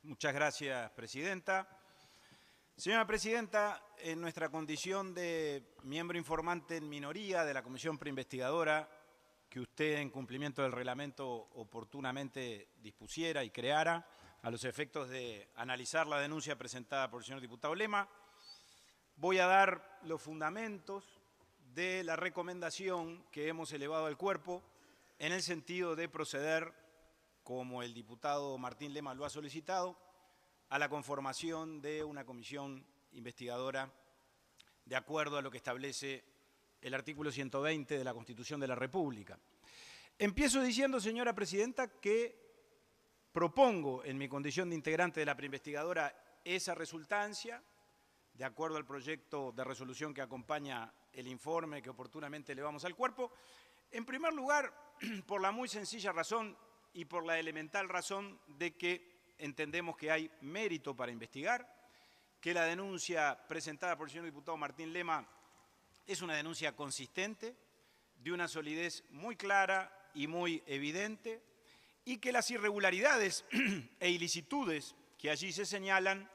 Muchas gracias, Presidenta. Señora Presidenta, en nuestra condición de miembro informante en minoría de la Comisión Preinvestigadora, que usted, en cumplimiento del reglamento, oportunamente dispusiera y creara, a los efectos de analizar la denuncia presentada por el señor diputado Lema, voy a dar los fundamentos de la recomendación que hemos elevado al cuerpo en el sentido de proceder, como el diputado Martín Lema lo ha solicitado, a la conformación de una comisión investigadora de acuerdo a lo que establece el artículo 120 de la Constitución de la República. Empiezo diciendo, señora Presidenta, que propongo en mi condición de integrante de la preinvestigadora esa resultancia, de acuerdo al proyecto de resolución que acompaña el informe que oportunamente elevamos al cuerpo. En primer lugar, por la muy sencilla razón y por la elemental razón de que entendemos que hay mérito para investigar, que la denuncia presentada por el señor diputado Martín Lema es una denuncia consistente, de una solidez muy clara y muy evidente, y que las irregularidades e ilicitudes que allí se señalan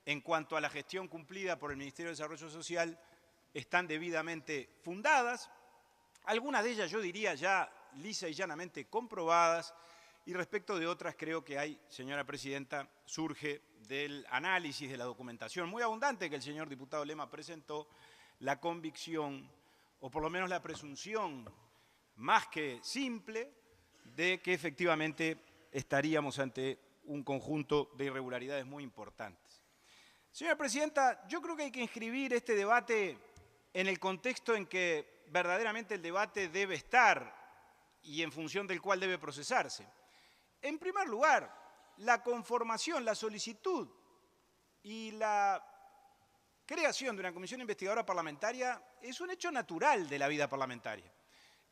en cuanto a la gestión cumplida por el Ministerio de Desarrollo Social están debidamente fundadas, algunas de ellas yo diría ya lisa y llanamente comprobadas, y respecto de otras creo que hay, señora Presidenta, surge del análisis de la documentación muy abundante que el señor diputado Lema presentó, la convicción, o por lo menos la presunción más que simple, de que efectivamente estaríamos ante un conjunto de irregularidades muy importantes. Señora Presidenta, yo creo que hay que inscribir este debate en el contexto en que verdaderamente el debate debe estar y en función del cual debe procesarse. En primer lugar, la conformación, la solicitud y la creación de una comisión investigadora parlamentaria es un hecho natural de la vida parlamentaria.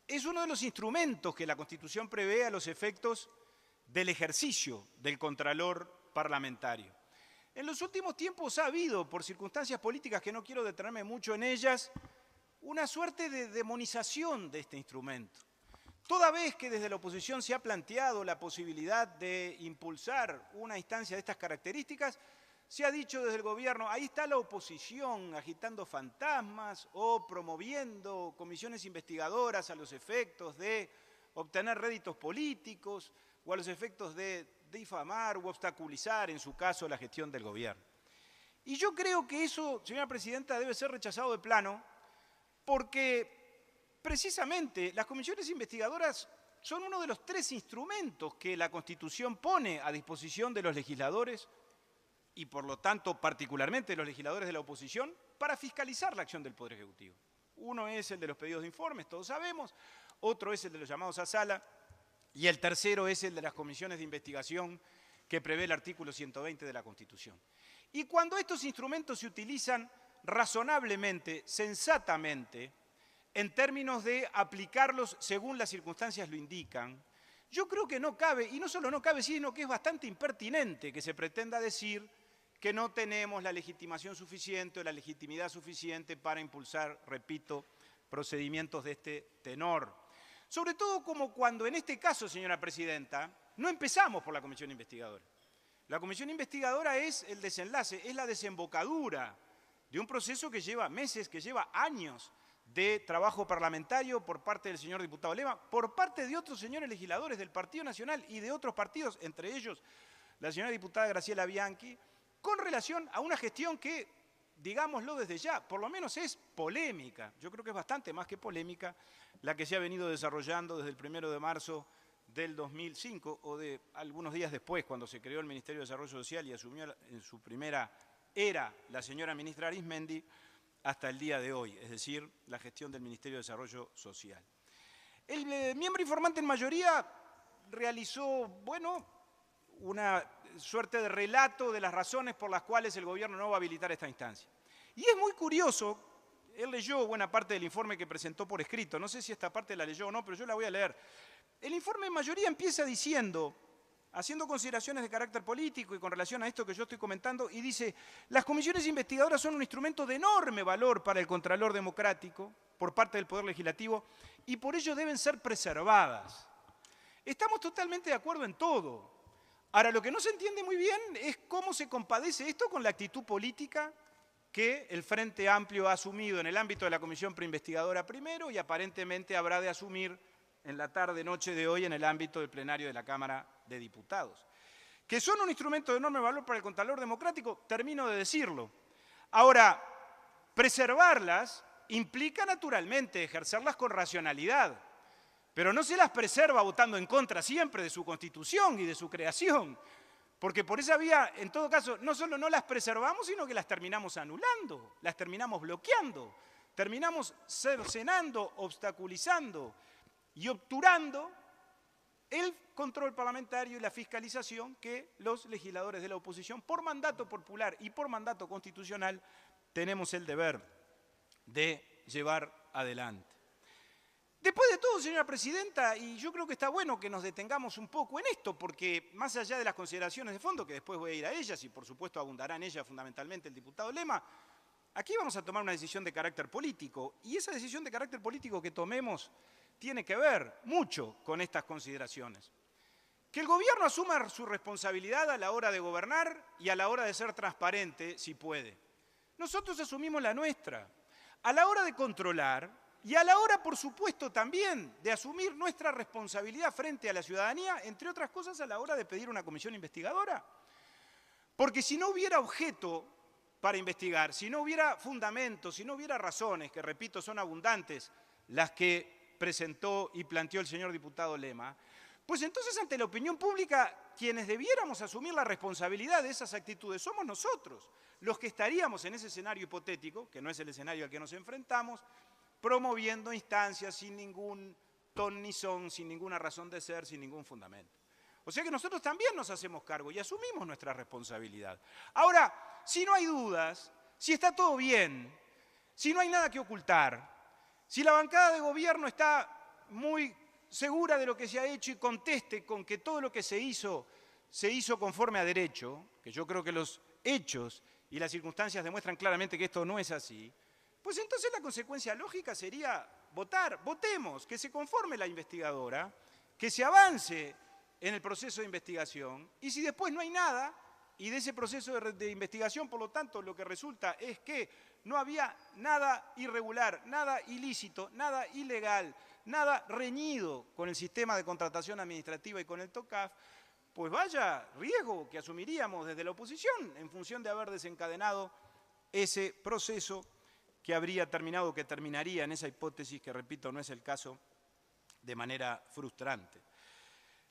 Es uno de los instrumentos que la Constitución prevé a los efectos del ejercicio del contralor parlamentario. En los últimos tiempos ha habido, por circunstancias políticas que no quiero detenerme mucho en ellas, una suerte de demonización de este instrumento. Toda vez que desde la oposición se ha planteado la posibilidad de impulsar una instancia de estas características, se ha dicho desde el gobierno, ahí está la oposición agitando fantasmas o promoviendo comisiones investigadoras a los efectos de obtener réditos políticos o a los efectos de difamar u obstaculizar, en su caso, la gestión del gobierno. Y yo creo que eso, señora Presidenta, debe ser rechazado de plano porque precisamente las comisiones investigadoras son uno de los tres instrumentos que la Constitución pone a disposición de los legisladores y por lo tanto particularmente de los legisladores de la oposición para fiscalizar la acción del Poder Ejecutivo. Uno es el de los pedidos de informes, todos sabemos, otro es el de los llamados a sala y el tercero es el de las comisiones de investigación que prevé el artículo 120 de la Constitución. Y cuando estos instrumentos se utilizan razonablemente, sensatamente, en términos de aplicarlos según las circunstancias lo indican, yo creo que no cabe, y no solo no cabe, sino que es bastante impertinente que se pretenda decir que no tenemos la legitimación suficiente o la legitimidad suficiente para impulsar, repito, procedimientos de este tenor. Sobre todo como cuando en este caso, señora Presidenta, no empezamos por la comisión investigadora. La comisión investigadora es el desenlace, es la desembocadura de un proceso que lleva meses, que lleva años de trabajo parlamentario por parte del señor diputado Lema, por parte de otros señores legisladores del Partido Nacional y de otros partidos, entre ellos la señora diputada Graciela Bianchi, con relación a una gestión que, digámoslo desde ya, por lo menos es polémica. Yo creo que es bastante más que polémica la que se ha venido desarrollando desde el 1 de marzo del 2005 o de algunos días después, cuando se creó el Ministerio de Desarrollo Social y asumió en su primera era la señora ministra Arizmendi, hasta el día de hoy, es decir, la gestión del Ministerio de Desarrollo Social. El miembro informante en mayoría realizó, bueno, una suerte de relato de las razones por las cuales el gobierno no va a habilitar esta instancia. Y es muy curioso, él leyó buena parte del informe que presentó por escrito, no sé si esta parte la leyó o no, pero yo la voy a leer. El informe en mayoría empieza diciendo, haciendo consideraciones de carácter político y con relación a esto que yo estoy comentando, y dice, las comisiones investigadoras son un instrumento de enorme valor para el contralor democrático por parte del Poder Legislativo y por ello deben ser preservadas. Estamos totalmente de acuerdo en todo. Ahora, lo que no se entiende muy bien es cómo se compadece esto con la actitud política que el Frente Amplio ha asumido en el ámbito de la Comisión Preinvestigadora primero y aparentemente habrá de asumir en la tarde-noche de hoy en el ámbito del plenario de la Cámara de Diputados. Que son un instrumento de enorme valor para el Contralor Democrático, termino de decirlo. Ahora, preservarlas implica naturalmente ejercerlas con racionalidad, pero no se las preserva votando en contra siempre de su constitución y de su creación, porque por esa vía, en todo caso, no solo no las preservamos, sino que las terminamos anulando, las terminamos bloqueando, terminamos cercenando, obstaculizando y obturando el control parlamentario y la fiscalización que los legisladores de la oposición, por mandato popular y por mandato constitucional, tenemos el deber de llevar adelante. Después de todo, señora presidenta, y yo creo que está bueno que nos detengamos un poco en esto, porque más allá de las consideraciones de fondo, que después voy a ir a ellas, y por supuesto abundará en ellas fundamentalmente el diputado Lema, aquí vamos a tomar una decisión de carácter político, y esa decisión de carácter político que tomemos tiene que ver mucho con estas consideraciones. Que el gobierno asuma su responsabilidad a la hora de gobernar y a la hora de ser transparente, si puede. Nosotros asumimos la nuestra. A la hora de controlar y a la hora, por supuesto, también de asumir nuestra responsabilidad frente a la ciudadanía, entre otras cosas, a la hora de pedir una comisión investigadora. Porque si no hubiera objeto para investigar, si no hubiera fundamentos, si no hubiera razones, que repito, son abundantes las que presentó y planteó el señor diputado Lema, pues entonces ante la opinión pública quienes debiéramos asumir la responsabilidad de esas actitudes somos nosotros, los que estaríamos en ese escenario hipotético, que no es el escenario al que nos enfrentamos, promoviendo instancias sin ningún ton ni son, sin ninguna razón de ser, sin ningún fundamento. O sea que nosotros también nos hacemos cargo y asumimos nuestra responsabilidad. Ahora, si no hay dudas, si está todo bien, si no hay nada que ocultar, si la bancada de gobierno está muy segura de lo que se ha hecho y conteste con que todo lo que se hizo conforme a derecho, que yo creo que los hechos y las circunstancias demuestran claramente que esto no es así, pues entonces la consecuencia lógica sería votar, votemos, que se conforme la investigadora, que se avance en el proceso de investigación, y si después no hay nada, y de ese proceso de investigación, por lo tanto, lo que resulta es que no había nada irregular, nada ilícito, nada ilegal, nada reñido con el sistema de contratación administrativa y con el TOCAF, pues vaya riesgo que asumiríamos desde la oposición en función de haber desencadenado ese proceso que habría terminado, que terminaría en esa hipótesis, que repito, no es el caso, de manera frustrante.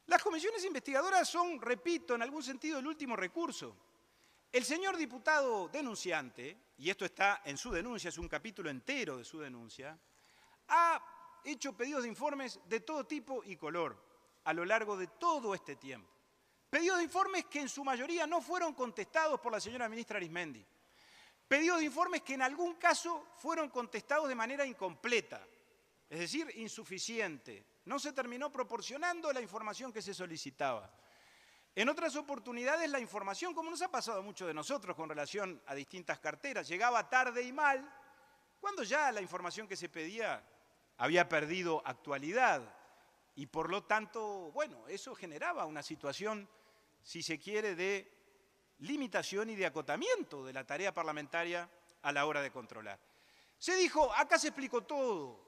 Las comisiones investigadoras son, repito, en algún sentido el último recurso. El señor diputado denunciante, y esto está en su denuncia, es un capítulo entero de su denuncia, ha hecho pedidos de informes de todo tipo y color a lo largo de todo este tiempo. Pedidos de informes que en su mayoría no fueron contestados por la señora ministra Arizmendi. Pedidos de informes que en algún caso fueron contestados de manera incompleta, es decir, insuficiente. No se terminó proporcionando la información que se solicitaba. En otras oportunidades la información, como nos ha pasado a muchos de nosotros con relación a distintas carteras, llegaba tarde y mal, cuando ya la información que se pedía había perdido actualidad y por lo tanto, bueno, eso generaba una situación, si se quiere, de limitación y de acotamiento de la tarea parlamentaria a la hora de controlar. Se dijo, acá se explicó todo.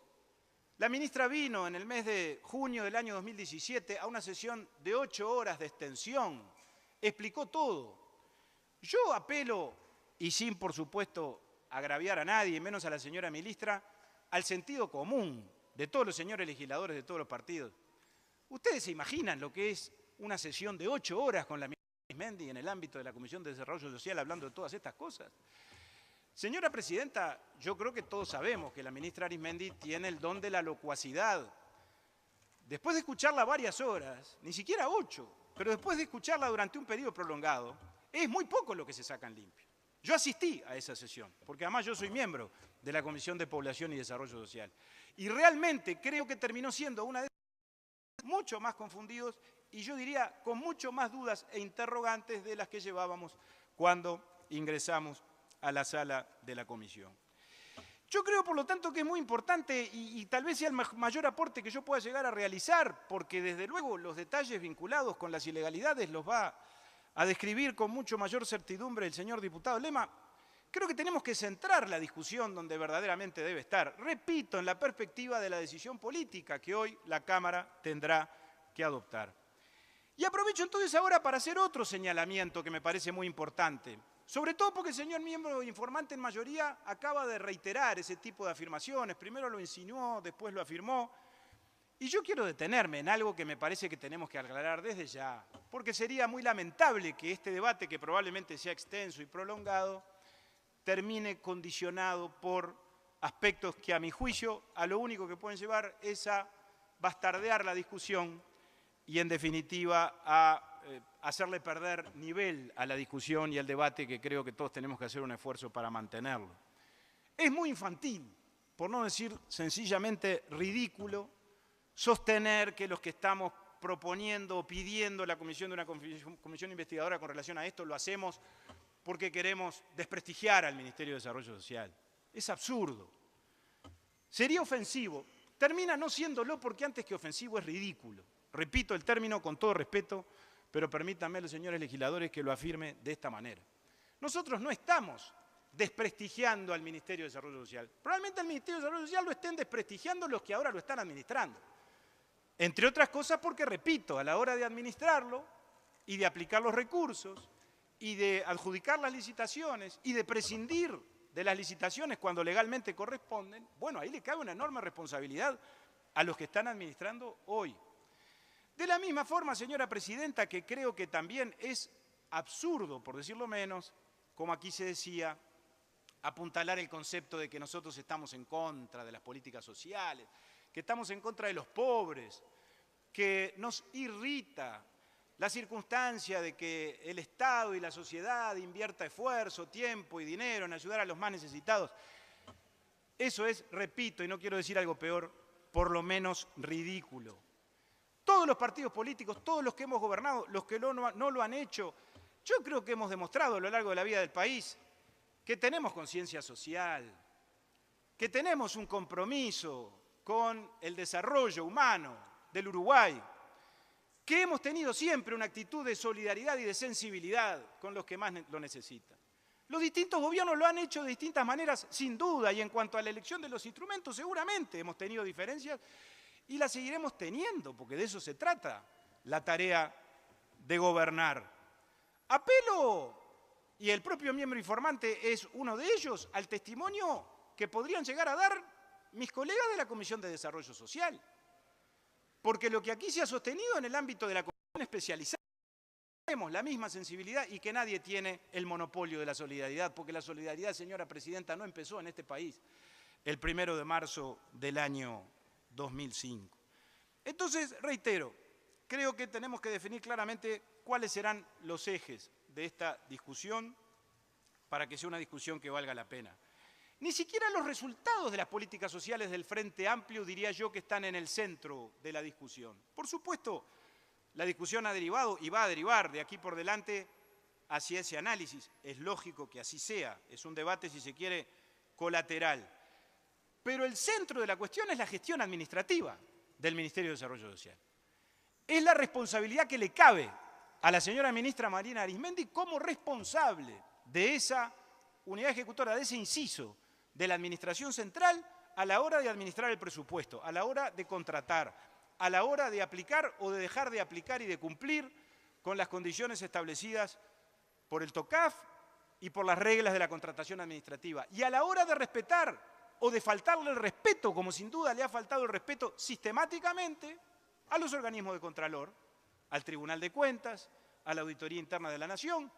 La ministra vino en el mes de junio del año 2017 a una sesión de 8 horas de extensión. Explicó todo. Yo apelo, y sin por supuesto agraviar a nadie, menos a la señora ministra, al sentido común de todos los señores legisladores de todos los partidos. ¿Ustedes se imaginan lo que es una sesión de 8 horas con la ministra Arizmendi en el ámbito de la Comisión de Desarrollo Social hablando de todas estas cosas? Señora presidenta, yo creo que todos sabemos que la ministra Arizmendi tiene el don de la locuacidad. Después de escucharla varias horas, ni siquiera 8, pero después de escucharla durante un periodo prolongado, es muy poco lo que se saca en limpio. Yo asistí a esa sesión, porque además yo soy miembro de la Comisión de Población y Desarrollo Social. Y realmente creo que terminó siendo una de esas mucho más confundidos y yo diría con mucho más dudas e interrogantes de las que llevábamos cuando ingresamos a la sala de la comisión. Yo creo, por lo tanto, que es muy importante y tal vez sea el mayor aporte que yo pueda llegar a realizar, porque desde luego los detalles vinculados con las ilegalidades los va a describir con mucho mayor certidumbre el señor diputado Lema. Creo que tenemos que centrar la discusión donde verdaderamente debe estar. Repito, en la perspectiva de la decisión política que hoy la Cámara tendrá que adoptar. Y aprovecho entonces ahora para hacer otro señalamiento que me parece muy importante, sobre todo porque el señor miembro informante en mayoría acaba de reiterar ese tipo de afirmaciones, primero lo insinuó, después lo afirmó, y yo quiero detenerme en algo que me parece que tenemos que aclarar desde ya, porque sería muy lamentable que este debate, que probablemente sea extenso y prolongado, termine condicionado por aspectos que a mi juicio a lo único que pueden llevar es a bastardear la discusión y en definitiva a hacerle perder nivel a la discusión y al debate que creo que todos tenemos que hacer un esfuerzo para mantenerlo. Es muy infantil, por no decir sencillamente ridículo, sostener que los que estamos proponiendo o pidiendo la comisión de una comisión investigadora con relación a esto lo hacemos porque queremos desprestigiar al Ministerio de Desarrollo Social. Es absurdo. Sería ofensivo. Termina no siéndolo porque antes que ofensivo es ridículo. Repito el término con todo respeto, pero permítanme los señores legisladores que lo afirme de esta manera. Nosotros no estamos desprestigiando al Ministerio de Desarrollo Social. Probablemente al Ministerio de Desarrollo Social lo estén desprestigiando los que ahora lo están administrando. Entre otras cosas porque, repito, a la hora de administrarlo y de aplicar los recursos y de adjudicar las licitaciones y de prescindir de las licitaciones cuando legalmente corresponden, bueno, ahí le cabe una enorme responsabilidad a los que están administrando hoy. De la misma forma, señora presidenta, que creo que también es absurdo, por decirlo menos, como aquí se decía, apuntalar el concepto de que nosotros estamos en contra de las políticas sociales, que estamos en contra de los pobres, que nos irrita la circunstancia de que el Estado y la sociedad invierta esfuerzo, tiempo y dinero en ayudar a los más necesitados. Eso es, repito, y no quiero decir algo peor, por lo menos ridículo. Todos los partidos políticos, todos los que hemos gobernado, los que no lo han hecho, yo creo que hemos demostrado a lo largo de la vida del país que tenemos conciencia social, que tenemos un compromiso con el desarrollo humano del Uruguay, que hemos tenido siempre una actitud de solidaridad y de sensibilidad con los que más lo necesitan. Los distintos gobiernos lo han hecho de distintas maneras, sin duda, y en cuanto a la elección de los instrumentos, seguramente hemos tenido diferencias y las seguiremos teniendo, porque de eso se trata la tarea de gobernar. Apelo, y el propio miembro informante es uno de ellos, al testimonio que podrían llegar a dar mis colegas de la Comisión de Desarrollo Social. Porque lo que aquí se ha sostenido en el ámbito de la comisión especializada, tenemos la misma sensibilidad y que nadie tiene el monopolio de la solidaridad, porque la solidaridad, señora presidenta, no empezó en este país el 1 de marzo del año 2005. Entonces, reitero, creo que tenemos que definir claramente cuáles serán los ejes de esta discusión para que sea una discusión que valga la pena. Ni siquiera los resultados de las políticas sociales del Frente Amplio diría yo que están en el centro de la discusión. Por supuesto, la discusión ha derivado y va a derivar de aquí por delante hacia ese análisis. Es lógico que así sea, es un debate, si se quiere, colateral. Pero el centro de la cuestión es la gestión administrativa del Ministerio de Desarrollo Social. Es la responsabilidad que le cabe a la señora ministra Marina Arizmendi como responsable de esa unidad ejecutora, de ese inciso de la Administración Central a la hora de administrar el presupuesto, a la hora de contratar, a la hora de aplicar o de dejar de aplicar y de cumplir con las condiciones establecidas por el TOCAF y por las reglas de la contratación administrativa, y a la hora de respetar o de faltarle el respeto, como sin duda le ha faltado el respeto sistemáticamente a los organismos de Contralor, al Tribunal de Cuentas, a la Auditoría Interna de la Nación,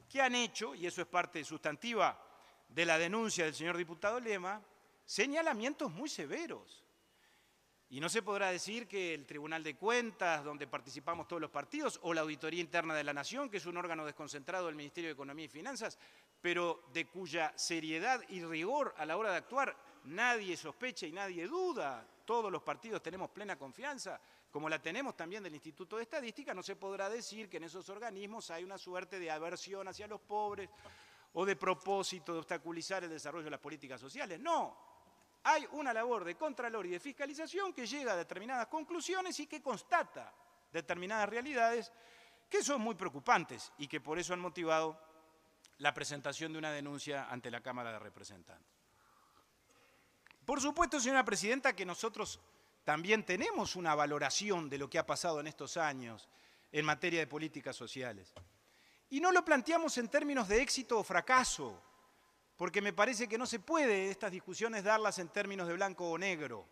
que han hecho, y eso es parte sustantiva de la denuncia del señor diputado Lema, señalamientos muy severos. Y no se podrá decir que el Tribunal de Cuentas, donde participamos todos los partidos, o la Auditoría Interna de la Nación, que es un órgano desconcentrado del Ministerio de Economía y Finanzas, pero de cuya seriedad y rigor a la hora de actuar nadie sospecha y nadie duda, todos los partidos tenemos plena confianza, como la tenemos también del Instituto de Estadística, no se podrá decir que en esos organismos hay una suerte de aversión hacia los pobres o de propósito de obstaculizar el desarrollo de las políticas sociales. No, hay una labor de contralor y de fiscalización que llega a determinadas conclusiones y que constata determinadas realidades que son muy preocupantes y que por eso han motivado la presentación de una denuncia ante la Cámara de Representantes. Por supuesto, señora presidenta, que nosotros también tenemos una valoración de lo que ha pasado en estos años en materia de políticas sociales. Y no lo planteamos en términos de éxito o fracaso, porque me parece que no se puede estas discusiones darlas en términos de blanco o negro.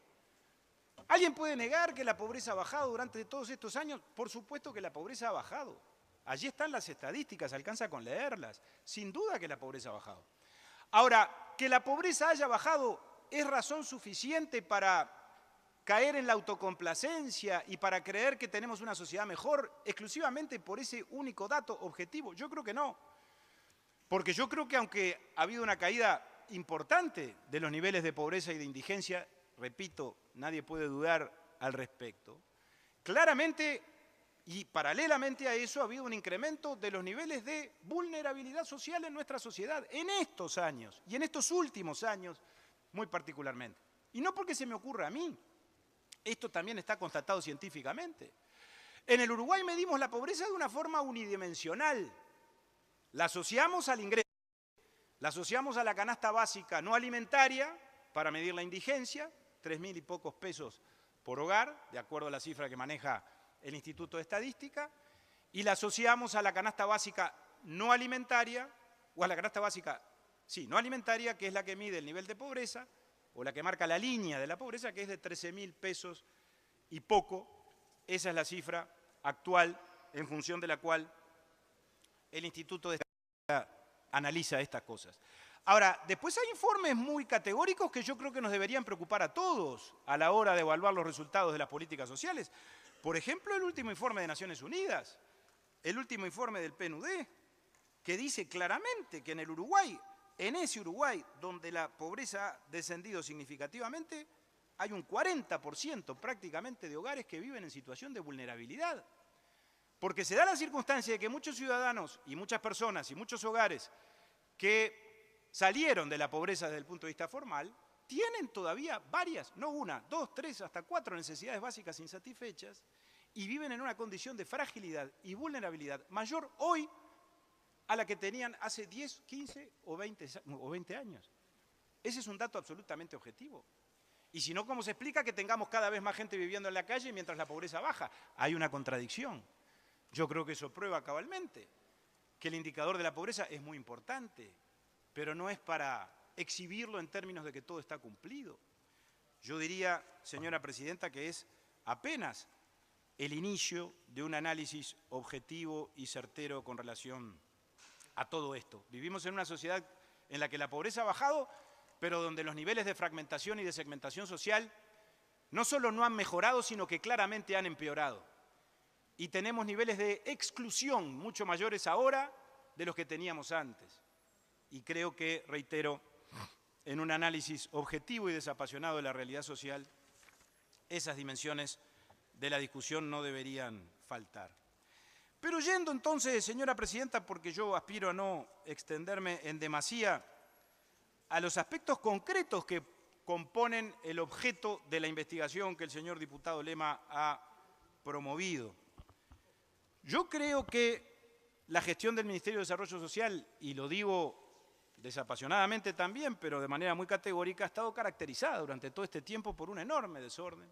¿Alguien puede negar que la pobreza ha bajado durante todos estos años? Por supuesto que la pobreza ha bajado. Allí están las estadísticas, alcanza con leerlas. Sin duda que la pobreza ha bajado. Ahora, que la pobreza haya bajado es razón suficiente para caer en la autocomplacencia y para creer que tenemos una sociedad mejor exclusivamente por ese único dato objetivo. Yo creo que no. Porque yo creo que aunque ha habido una caída importante de los niveles de pobreza y de indigencia, repito, nadie puede dudar al respecto, claramente y paralelamente a eso ha habido un incremento de los niveles de vulnerabilidad social en nuestra sociedad en estos años y en estos últimos años muy particularmente. Y no porque se me ocurra a mí, esto también está constatado científicamente. En el Uruguay medimos la pobreza de una forma unidimensional. La asociamos al ingreso, la asociamos a la canasta básica no alimentaria para medir la indigencia, 3.000 y pocos pesos por hogar, de acuerdo a la cifra que maneja el Instituto de Estadística, y la asociamos a la canasta básica no alimentaria, o a la canasta básica, sí, no alimentaria, que es la que mide el nivel de pobreza, o la que marca la línea de la pobreza, que es de 13.000 pesos y poco. Esa es la cifra actual en función de la cual el Instituto de Estadística analiza estas cosas. Ahora, después hay informes muy categóricos que yo creo que nos deberían preocupar a todos a la hora de evaluar los resultados de las políticas sociales. Por ejemplo, el último informe de Naciones Unidas, el último informe del PNUD, que dice claramente que en el Uruguay, en ese Uruguay donde la pobreza ha descendido significativamente, hay un 40% prácticamente de hogares que viven en situación de vulnerabilidad. Porque se da la circunstancia de que muchos ciudadanos y muchas personas y muchos hogares que salieron de la pobreza desde el punto de vista formal, tienen todavía varias, no una, 2, 3, hasta 4 necesidades básicas insatisfechas y viven en una condición de fragilidad y vulnerabilidad mayor hoy a la que tenían hace 10, 15 o 20 años. Ese es un dato absolutamente objetivo. Y si no, ¿cómo se explica que tengamos cada vez más gente viviendo en la calle mientras la pobreza baja? Hay una contradicción. Yo creo que eso prueba cabalmente que el indicador de la pobreza es muy importante, pero no es para exhibirlo en términos de que todo está cumplido. Yo diría, señora presidenta, que es apenas el inicio de un análisis objetivo y certero con relación a todo esto. Vivimos en una sociedad en la que la pobreza ha bajado, pero donde los niveles de fragmentación y de segmentación social no solo no han mejorado, sino que claramente han empeorado. Y tenemos niveles de exclusión mucho mayores ahora de los que teníamos antes. Y creo que, reitero, en un análisis objetivo y desapasionado de la realidad social, esas dimensiones de la discusión no deberían faltar. Pero yendo entonces, señora presidenta, porque yo aspiro a no extenderme en demasía, a los aspectos concretos que componen el objeto de la investigación que el señor diputado Lema ha promovido. Yo creo que la gestión del Ministerio de Desarrollo Social, y lo digo desapasionadamente también, pero de manera muy categórica, ha estado caracterizada durante todo este tiempo por un enorme desorden,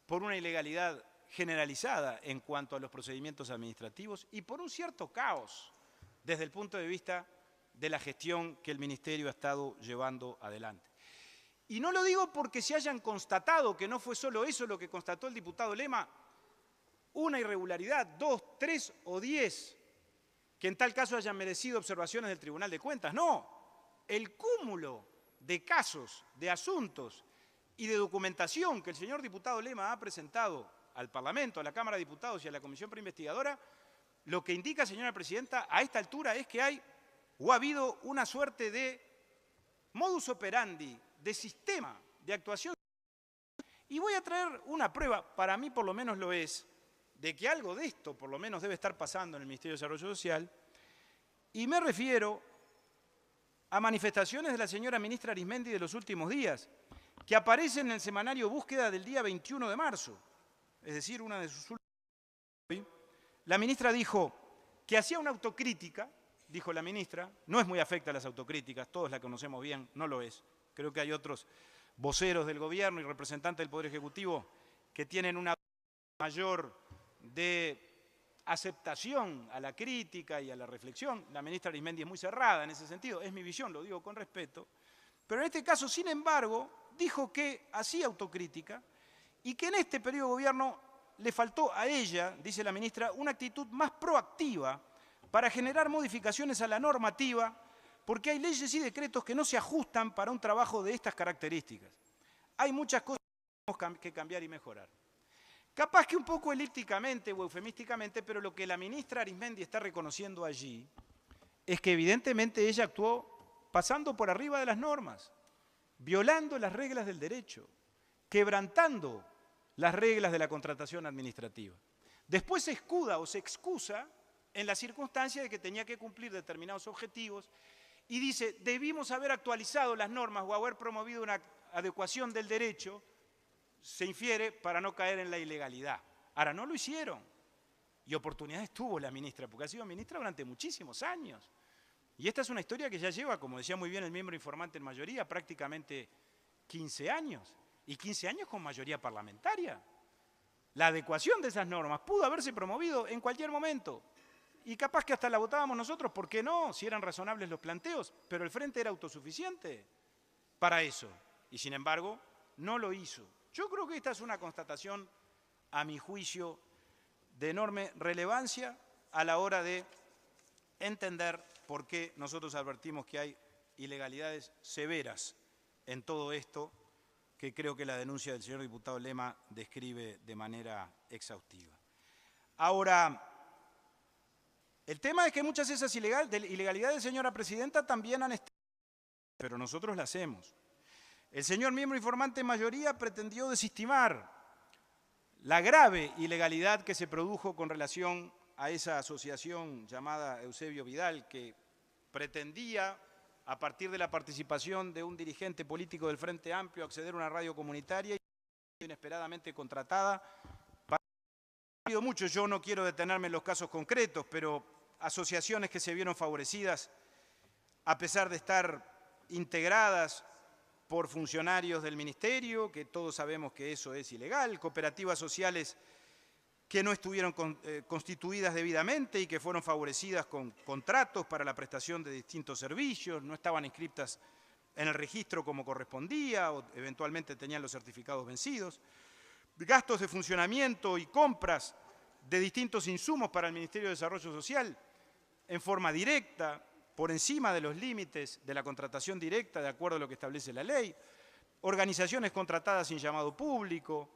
por una ilegalidad generalizada en cuanto a los procedimientos administrativos y por un cierto caos desde el punto de vista de la gestión que el Ministerio ha estado llevando adelante. Y no lo digo porque se hayan constatado, que no fue solo eso lo que constató el diputado Lema, una irregularidad, 2, 3 o 10, que en tal caso hayan merecido observaciones del Tribunal de Cuentas. No, el cúmulo de casos, de asuntos y de documentación que el señor diputado Lema ha presentado al Parlamento, a la Cámara de Diputados y a la Comisión Preinvestigadora, lo que indica, señora presidenta, a esta altura es que hay o ha habido una suerte de modus operandi, de sistema de actuación. Y voy a traer una prueba, para mí por lo menos lo es, de que algo de esto por lo menos debe estar pasando en el Ministerio de Desarrollo Social, y me refiero a manifestaciones de la señora ministra Arizmendi de los últimos días, que aparece en el semanario Búsqueda del día 21 de marzo, es decir, una de sus últimas. La ministra dijo que hacía una autocrítica, dijo la ministra, no es muy afecta a las autocríticas, todos la conocemos bien, no lo es. Creo que hay otros voceros del gobierno y representantes del Poder Ejecutivo que tienen una mayor de aceptación a la crítica y a la reflexión. La ministra Arizmendi es muy cerrada en ese sentido, es mi visión, lo digo con respeto. Pero en este caso, sin embargo, dijo que hacía autocrítica y que en este periodo de gobierno le faltó a ella, dice la ministra, una actitud más proactiva para generar modificaciones a la normativa, porque hay leyes y decretos que no se ajustan para un trabajo de estas características. Hay muchas cosas que tenemos que cambiar y mejorar. Capaz que un poco elípticamente o eufemísticamente, pero lo que la ministra Arizmendi está reconociendo allí es que evidentemente ella actuó pasando por arriba de las normas, violando las reglas del derecho, quebrantando las reglas de la contratación administrativa. Después se escuda o se excusa en la circunstancia de que tenía que cumplir determinados objetivos y dice, debimos haber actualizado las normas o haber promovido una adecuación del derecho, se infiere, para no caer en la ilegalidad. Ahora, no lo hicieron. Y oportunidades tuvo la ministra, porque ha sido ministra durante muchísimos años. Y esta es una historia que ya lleva, como decía muy bien el miembro informante en mayoría, prácticamente 15 años. Y 15 años con mayoría parlamentaria. La adecuación de esas normas pudo haberse promovido en cualquier momento. Y capaz que hasta la votábamos nosotros, ¿por qué no? Si eran razonables los planteos. Pero el Frente era autosuficiente para eso. Y sin embargo, no lo hizo. Yo creo que esta es una constatación, a mi juicio, de enorme relevancia a la hora de entender por qué nosotros advertimos que hay ilegalidades severas en todo esto, que creo que la denuncia del señor diputado Lema describe de manera exhaustiva. Ahora, el tema es que muchas de esas ilegalidades, señora presidenta, también han estado, pero nosotros las hacemos. El señor miembro informante en mayoría pretendió desestimar la grave ilegalidad que se produjo con relación a esa asociación llamada Eusebio Vidal, que pretendía, a partir de la participación de un dirigente político del Frente Amplio, acceder a una radio comunitaria y inesperadamente contratada. Mucho, yo no quiero detenerme en los casos concretos, pero asociaciones que se vieron favorecidas, a pesar de estar integradas por funcionarios del ministerio, que todos sabemos que eso es ilegal, cooperativas sociales que no estuvieron constituidas debidamente y que fueron favorecidas con contratos para la prestación de distintos servicios, no estaban inscritas en el registro como correspondía o eventualmente tenían los certificados vencidos, gastos de funcionamiento y compras de distintos insumos para el Ministerio de Desarrollo Social en forma directa, por encima de los límites de la contratación directa, de acuerdo a lo que establece la ley, organizaciones contratadas sin llamado público,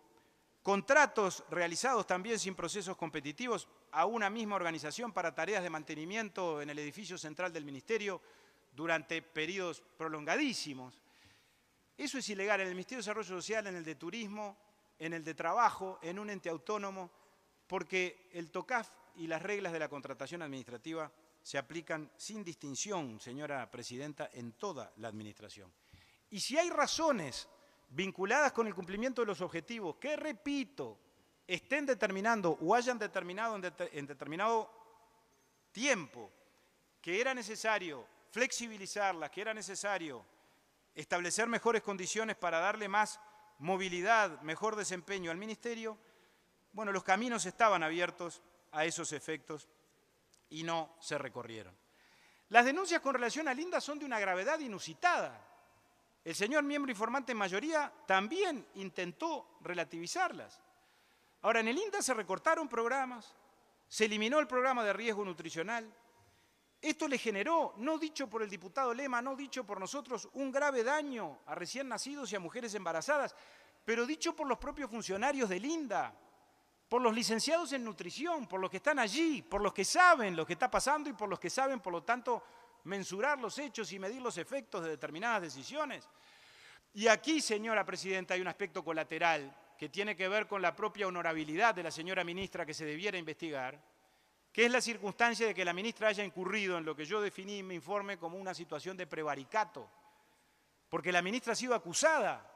contratos realizados también sin procesos competitivos a una misma organización para tareas de mantenimiento en el edificio central del Ministerio durante periodos prolongadísimos. Eso es ilegal en el Ministerio de Desarrollo Social, en el de Turismo, en el de Trabajo, en un ente autónomo, porque el TOCAF y las reglas de la contratación administrativa se aplican sin distinción, señora presidenta, en toda la administración. Y si hay razones vinculadas con el cumplimiento de los objetivos que, repito, estén determinando o hayan determinado en determinado tiempo que era necesario flexibilizarlas, que era necesario establecer mejores condiciones para darle más movilidad, mejor desempeño al Ministerio, bueno, los caminos estaban abiertos a esos efectos y no se recorrieron. Las denuncias con relación al INDA son de una gravedad inusitada. El señor miembro informante en mayoría también intentó relativizarlas. Ahora, en el INDA se recortaron programas, se eliminó el programa de riesgo nutricional. Esto le generó, no dicho por el diputado Lema, no dicho por nosotros, un grave daño a recién nacidos y a mujeres embarazadas, pero dicho por los propios funcionarios del INDA, por los licenciados en nutrición, por los que están allí, por los que saben lo que está pasando y por los que saben, por lo tanto, mensurar los hechos y medir los efectos de determinadas decisiones. Y aquí, señora presidenta, hay un aspecto colateral que tiene que ver con la propia honorabilidad de la señora ministra que se debiera investigar, que es la circunstancia de que la ministra haya incurrido en lo que yo definí en mi informe como una situación de prevaricato, porque la ministra ha sido acusada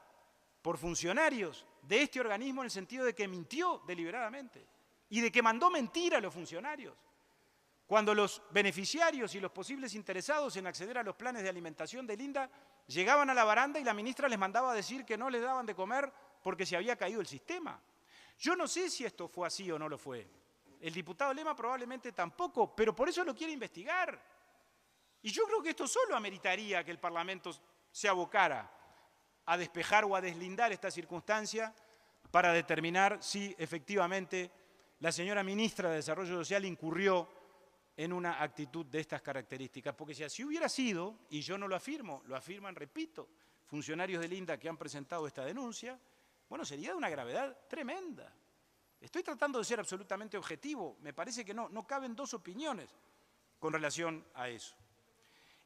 por funcionarios de este organismo en el sentido de que mintió deliberadamente y de que mandó mentir a los funcionarios. Cuando los beneficiarios y los posibles interesados en acceder a los planes de alimentación del INDA llegaban a la baranda y la ministra les mandaba decir que no les daban de comer porque se había caído el sistema. Yo no sé si esto fue así o no lo fue. El diputado Lema probablemente tampoco, pero por eso lo quiere investigar. Y yo creo que esto solo ameritaría que el Parlamento se abocara a despejar o a deslindar esta circunstancia para determinar si efectivamente la señora ministra de Desarrollo Social incurrió en una actitud de estas características. Porque si así hubiera sido, y yo no lo afirmo, lo afirman, repito, funcionarios del INDA que han presentado esta denuncia, bueno, sería de una gravedad tremenda. Estoy tratando de ser absolutamente objetivo, me parece que no caben dos opiniones con relación a eso.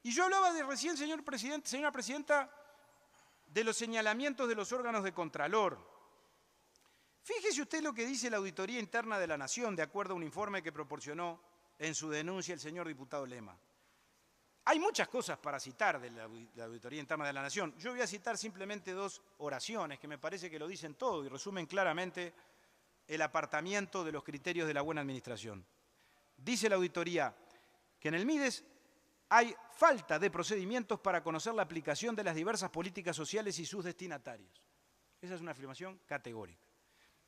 Y yo hablaba de recién, señora presidenta, de los señalamientos de los órganos de Contralor. Fíjese usted lo que dice la Auditoría Interna de la Nación, de acuerdo a un informe que proporcionó en su denuncia el señor diputado Lema. Hay muchas cosas para citar de la Auditoría Interna de la Nación. Yo voy a citar simplemente dos oraciones que me parece que lo dicen todo y resumen claramente el apartamiento de los criterios de la buena administración. Dice la auditoría que en el MIDES hay falta de procedimientos para conocer la aplicación de las diversas políticas sociales y sus destinatarios. Esa es una afirmación categórica.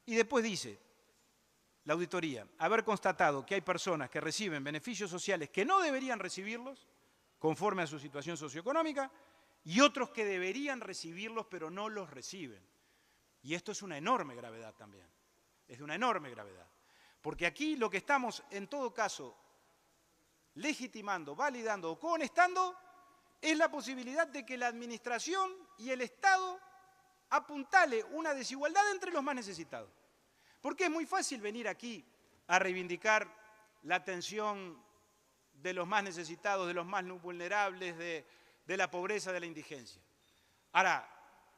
Y después dice la auditoría haber constatado que hay personas que reciben beneficios sociales que no deberían recibirlos conforme a su situación socioeconómica y otros que deberían recibirlos pero no los reciben. Y esto es una enorme gravedad también. Es de una enorme gravedad. Porque aquí lo que estamos, en todo caso, legitimando, validando o conestando es la posibilidad de que la Administración y el Estado apuntale una desigualdad entre los más necesitados. Porque es muy fácil venir aquí a reivindicar la atención de los más necesitados, de los más vulnerables, de la pobreza, de la indigencia. Ahora,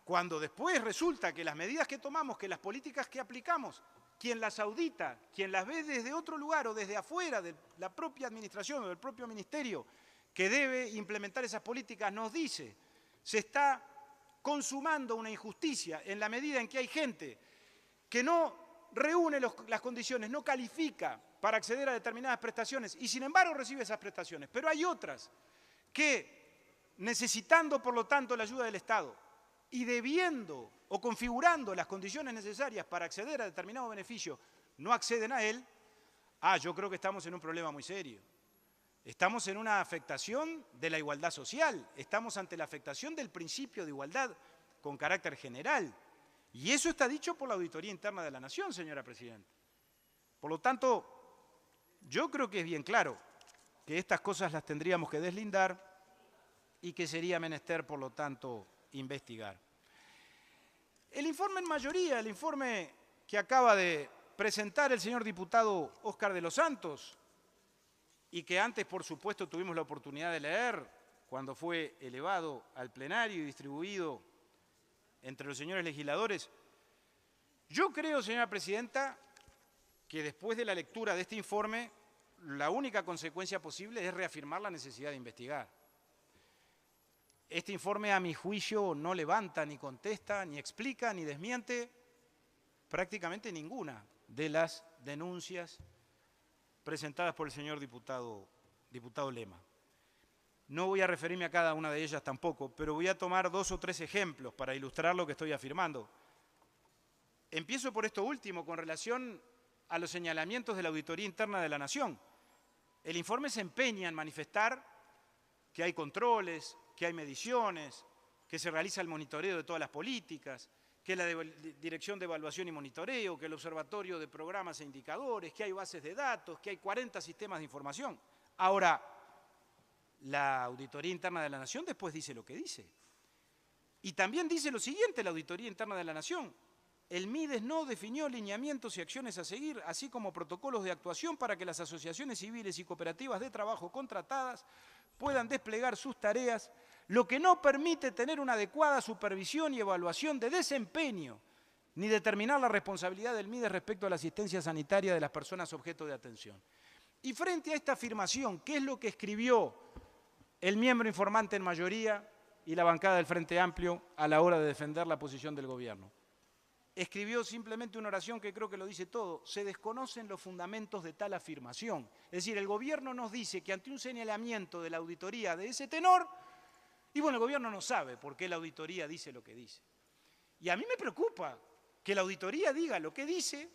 cuando después resulta que las medidas que tomamos, que las políticas que aplicamos, quien las audita, quien las ve desde otro lugar o desde afuera de la propia administración o del propio ministerio que debe implementar esas políticas, nos dice, se está consumando una injusticia en la medida en que hay gente que no reúne las condiciones, no califica para acceder a determinadas prestaciones y sin embargo recibe esas prestaciones. Pero hay otras que, necesitando por lo tanto la ayuda del Estado y debiendo o configurando las condiciones necesarias para acceder a determinado beneficio, no acceden a él, yo creo que estamos en un problema muy serio. Estamos en una afectación de la igualdad social, estamos ante la afectación del principio de igualdad con carácter general. Y eso está dicho por la Auditoría Interna de la Nación, señora presidenta. Por lo tanto, yo creo que es bien claro que estas cosas las tendríamos que deslindar y que sería menester, por lo tanto, investigar. El informe en mayoría, el informe que acaba de presentar el señor diputado Óscar de los Santos y que antes, por supuesto, tuvimos la oportunidad de leer cuando fue elevado al plenario y distribuido entre los señores legisladores, yo creo, señora presidenta, que después de la lectura de este informe, la única consecuencia posible es reafirmar la necesidad de investigar. Este informe, a mi juicio, no levanta, ni contesta, ni explica, ni desmiente prácticamente ninguna de las denuncias presentadas por el señor diputado Lema. No voy a referirme a cada una de ellas tampoco, pero voy a tomar 2 o 3 ejemplos para ilustrar lo que estoy afirmando. Empiezo por esto último, con relación a los señalamientos de la Auditoría Interna de la Nación. El informe se empeña en manifestar que hay controles, que hay mediciones, que se realiza el monitoreo de todas las políticas, que la Dirección de Evaluación y Monitoreo, que el Observatorio de Programas e Indicadores, que hay bases de datos, que hay 40 sistemas de información. Ahora, la Auditoría Interna de la Nación después dice lo que dice. Y también dice lo siguiente la Auditoría Interna de la Nación. El MIDES no definió lineamientos y acciones a seguir, así como protocolos de actuación para que las asociaciones civiles y cooperativas de trabajo contratadas puedan desplegar sus tareas, lo que no permite tener una adecuada supervisión y evaluación de desempeño, ni determinar la responsabilidad del MIDES respecto a la asistencia sanitaria de las personas objeto de atención. Y frente a esta afirmación, ¿qué es lo que escribió el miembro informante en mayoría y la bancada del Frente Amplio a la hora de defender la posición del gobierno. Escribió simplemente una oración que creo que lo dice todo. Se desconocen los fundamentos de tal afirmación. Es decir, el gobierno nos dice que ante un señalamiento de la auditoría de ese tenor, y bueno, el gobierno no sabe por qué la auditoría dice lo que dice. Y a mí me preocupa que la auditoría diga lo que dice,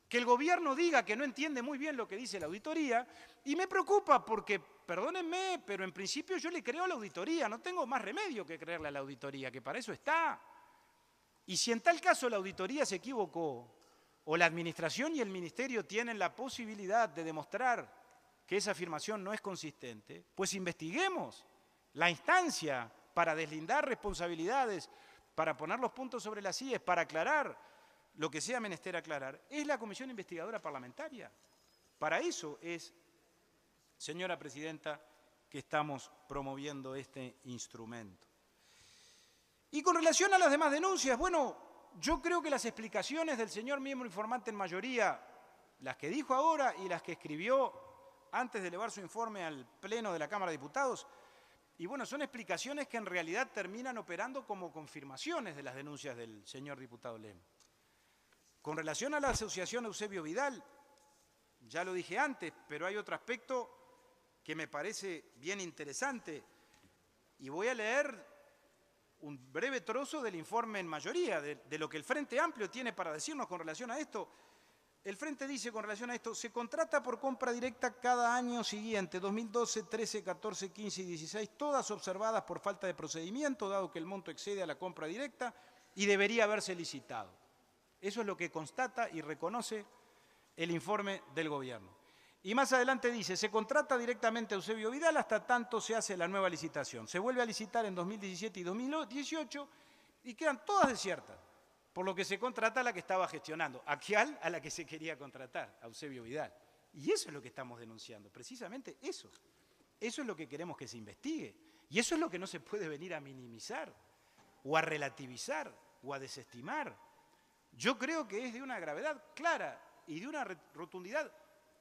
que el gobierno diga que no entiende muy bien lo que dice la auditoría, y me preocupa porque, perdónenme, pero en principio yo le creo a la auditoría, no tengo más remedio que creerle a la auditoría, que para eso está. Y si en tal caso la auditoría se equivocó, o la administración y el ministerio tienen la posibilidad de demostrar que esa afirmación no es consistente, pues investiguemos. La instancia para deslindar responsabilidades, para poner los puntos sobre las íes, para aclarar lo que sea menester aclarar, es la Comisión Investigadora Parlamentaria. Para eso es, señora Presidenta, que estamos promoviendo este instrumento. Y con relación a las demás denuncias, bueno, yo creo que las explicaciones del señor miembro informante en mayoría, las que dijo ahora y las que escribió antes de elevar su informe al Pleno de la Cámara de Diputados, y bueno, son explicaciones que en realidad terminan operando como confirmaciones de las denuncias del señor diputado Lema. Con relación a la asociación Eusebio Vidal, ya lo dije antes, pero hay otro aspecto que me parece bien interesante, y voy a leer un breve trozo del informe en mayoría, de lo que el Frente Amplio tiene para decirnos con relación a esto. El Frente dice con relación a esto, se contrata por compra directa cada año siguiente, 2012, 13, 14, 15 y 16, todas observadas por falta de procedimiento, dado que el monto excede a la compra directa y debería haberse licitado. Eso es lo que constata y reconoce el informe del Gobierno. Y más adelante dice, se contrata directamente a Eusebio Vidal hasta tanto se hace la nueva licitación. Se vuelve a licitar en 2017 y 2018 y quedan todas desiertas, por lo que se contrata a la que estaba gestionando, aquel a la que se quería contratar, a Eusebio Vidal. Y eso es lo que estamos denunciando, precisamente eso. Eso es lo que queremos que se investigue. Y eso es lo que no se puede venir a minimizar, o a relativizar, o a desestimar. Yo creo que es de una gravedad clara y de una rotundidad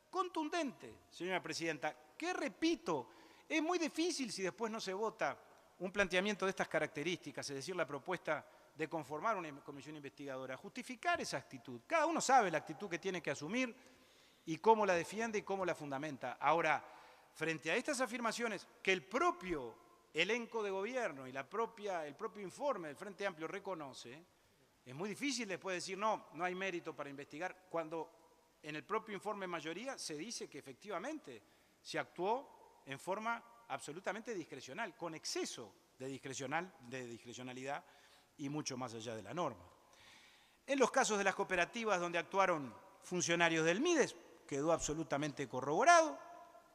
contundente, señora Presidenta, que repito, es muy difícil si después no se vota un planteamiento de estas características, es decir, la propuesta de conformar una comisión investigadora, justificar esa actitud. Cada uno sabe la actitud que tiene que asumir y cómo la defiende y cómo la fundamenta. Ahora, frente a estas afirmaciones que el propio elenco de gobierno y el propio informe del Frente Amplio reconoce, es muy difícil después decir no hay mérito para investigar, cuando en el propio informe mayoría se dice que efectivamente se actuó en forma absolutamente discrecional, con exceso de discrecionalidad y mucho más allá de la norma. En los casos de las cooperativas donde actuaron funcionarios del MIDES, quedó absolutamente corroborado,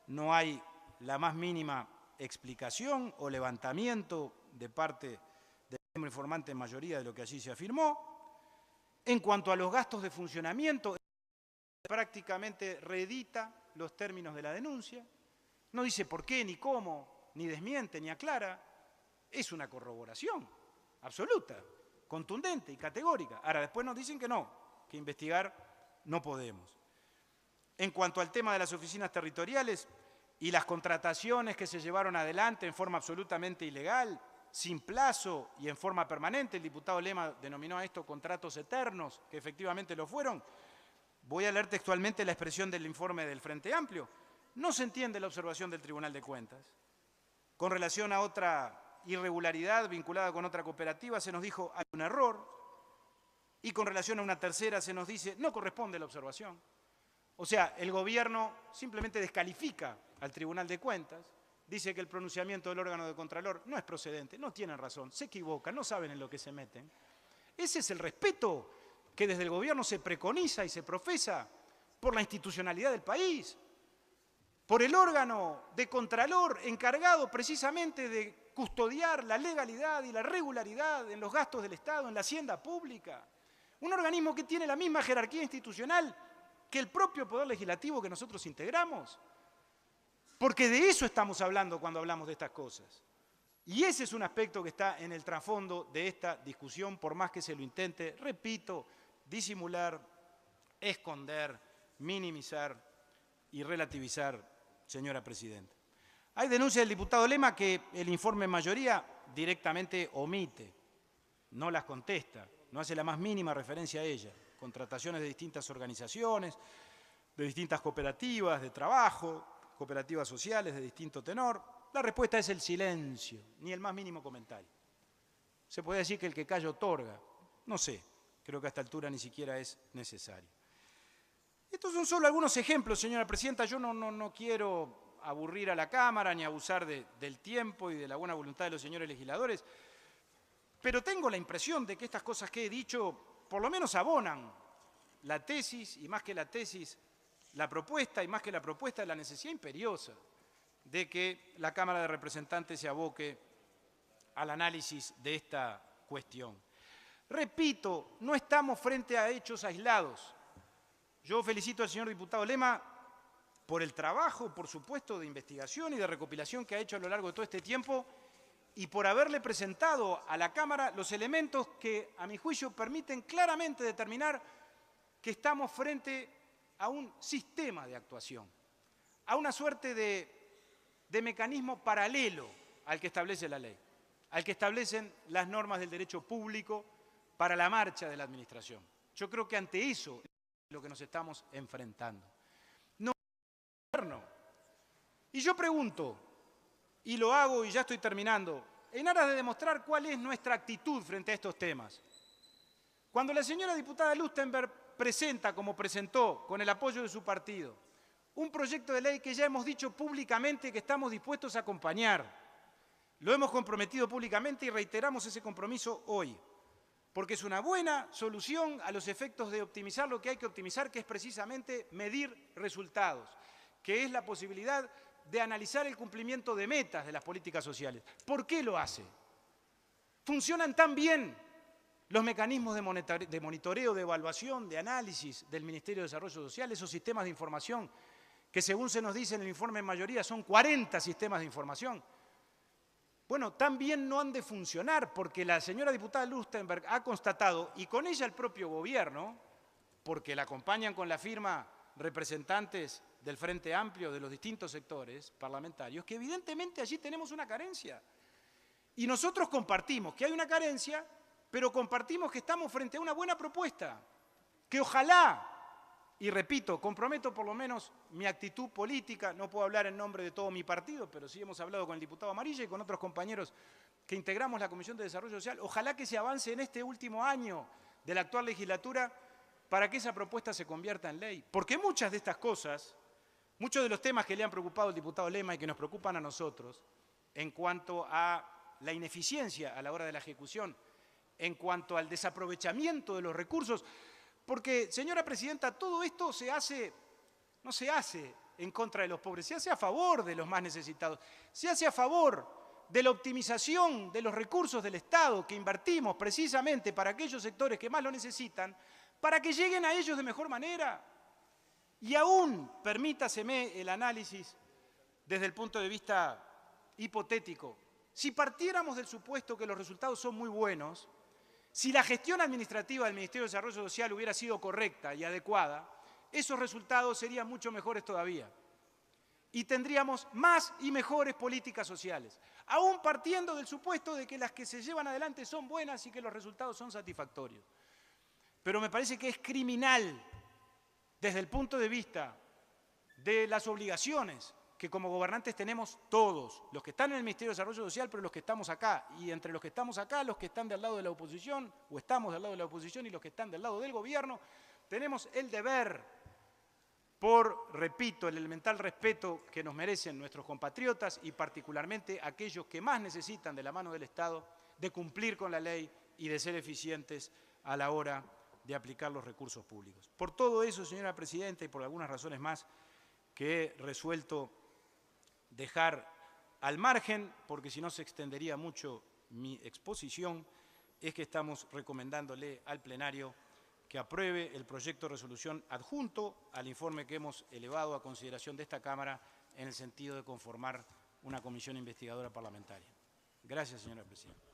no hay la más mínima explicación o levantamiento de parte del miembro informante en mayoría de lo que allí se afirmó. En cuanto a los gastos de funcionamiento, prácticamente reedita los términos de la denuncia, no dice por qué, ni cómo, ni desmiente, ni aclara. Es una corroboración absoluta, contundente y categórica. Ahora, después nos dicen que no, que investigar no podemos. En cuanto al tema de las oficinas territoriales y las contrataciones que se llevaron adelante en forma absolutamente ilegal, sin plazo y en forma permanente, el diputado Lema denominó a esto contratos eternos, que efectivamente lo fueron. Voy a leer textualmente la expresión del informe del Frente Amplio. No se entiende la observación del Tribunal de Cuentas. Con relación a otra irregularidad vinculada con otra cooperativa, se nos dijo hay un error, y con relación a una tercera se nos dice no corresponde la observación. O sea, el gobierno simplemente descalifica al Tribunal de Cuentas, dice que el pronunciamiento del órgano de Contralor no es procedente, no tienen razón, se equivocan, no saben en lo que se meten. Ese es el respeto que desde el gobierno se preconiza y se profesa por la institucionalidad del país, por el órgano de Contralor encargado precisamente de custodiar la legalidad y la regularidad en los gastos del Estado, en la hacienda pública. Un organismo que tiene la misma jerarquía institucional que el propio Poder Legislativo que nosotros integramos. Porque de eso estamos hablando cuando hablamos de estas cosas. Y ese es un aspecto que está en el trasfondo de esta discusión, por más que se lo intente, repito, disimular, esconder, minimizar y relativizar, señora Presidenta. Hay denuncia del diputado Lema que el informe en mayoría directamente omite, no las contesta, no hace la más mínima referencia a ellas. Contrataciones de distintas organizaciones, de distintas cooperativas de trabajo, cooperativas sociales de distinto tenor. La respuesta es el silencio, ni el más mínimo comentario. Se puede decir que el que calla otorga. No sé, creo que a esta altura ni siquiera es necesario. Estos son solo algunos ejemplos, señora presidenta. Yo no quiero aburrir a la Cámara ni abusar del tiempo y de la buena voluntad de los señores legisladores, pero tengo la impresión de que estas cosas que he dicho por lo menos abonan la tesis, y más que la tesis, la propuesta, y más que la propuesta, la necesidad imperiosa de que la Cámara de Representantes se aboque al análisis de esta cuestión. Repito, no estamos frente a hechos aislados. Yo felicito al señor diputado Lema por el trabajo, por supuesto, de investigación y de recopilación que ha hecho a lo largo de todo este tiempo y por haberle presentado a la Cámara los elementos que, a mi juicio, permiten claramente determinar que estamos frente a un sistema de actuación, a una suerte de mecanismo paralelo al que establece la ley, al que establecen las normas del derecho público para la marcha de la Administración. Yo creo que ante eso es lo que nos estamos enfrentando. No es gobierno. Y yo pregunto, y lo hago y ya estoy terminando, en aras de demostrar cuál es nuestra actitud frente a estos temas. Cuando la señora diputada Lustenberg presenta, como presentó, con el apoyo de su partido, un proyecto de ley que ya hemos dicho públicamente que estamos dispuestos a acompañar, lo hemos comprometido públicamente y reiteramos ese compromiso hoy, porque es una buena solución a los efectos de optimizar lo que hay que optimizar, que es precisamente medir resultados, que es la posibilidad de analizar el cumplimiento de metas de las políticas sociales. ¿Por qué lo hace? Funcionan tan bien los mecanismos de monitoreo, de evaluación, de análisis del Ministerio de Desarrollo Social, esos sistemas de información que, según se nos dice en el informe en mayoría, son 40 sistemas de información. Bueno, también no han de funcionar porque la señora diputada Lustenberg ha constatado, y con ella el propio gobierno, porque la acompañan con la firma representantes del Frente Amplio de los distintos sectores parlamentarios, que evidentemente allí tenemos una carencia. Y nosotros compartimos que hay una carencia, pero compartimos que estamos frente a una buena propuesta, que ojalá, y repito, comprometo por lo menos mi actitud política, no puedo hablar en nombre de todo mi partido, pero sí hemos hablado con el diputado Amarilla y con otros compañeros que integramos la Comisión de Desarrollo Social, ojalá que se avance en este último año de la actual legislatura para que esa propuesta se convierta en ley. Porque muchas de estas cosas, muchos de los temas que le han preocupado al diputado Lema y que nos preocupan a nosotros, en cuanto a la ineficiencia a la hora de la ejecución, en cuanto al desaprovechamiento de los recursos, porque, señora presidenta, todo esto no se hace en contra de los pobres, se hace a favor de los más necesitados, se hace a favor de la optimización de los recursos del Estado que invertimos precisamente para aquellos sectores que más lo necesitan, para que lleguen a ellos de mejor manera. Y aún, permítaseme el análisis desde el punto de vista hipotético, si partiéramos del supuesto que los resultados son muy buenos, si la gestión administrativa del Ministerio de Desarrollo Social hubiera sido correcta y adecuada, esos resultados serían mucho mejores todavía. Y tendríamos más y mejores políticas sociales, aún partiendo del supuesto de que las que se llevan adelante son buenas y que los resultados son satisfactorios. Pero me parece que es criminal, desde el punto de vista de las obligaciones que como gobernantes tenemos todos, los que están en el Ministerio de Desarrollo Social, pero los que estamos acá, y entre los que estamos acá, los que están del lado de la oposición, o estamos del lado de la oposición y los que están del lado del gobierno, tenemos el deber, por, repito, el elemental respeto que nos merecen nuestros compatriotas y particularmente aquellos que más necesitan de la mano del Estado, de cumplir con la ley y de ser eficientes a la hora de aplicar los recursos públicos. Por todo eso, señora presidenta, y por algunas razones más que he resuelto dejar al margen, porque si no se extendería mucho mi exposición, es que estamos recomendándole al plenario que apruebe el proyecto de resolución adjunto al informe que hemos elevado a consideración de esta Cámara en el sentido de conformar una comisión investigadora parlamentaria. Gracias, señora presidenta.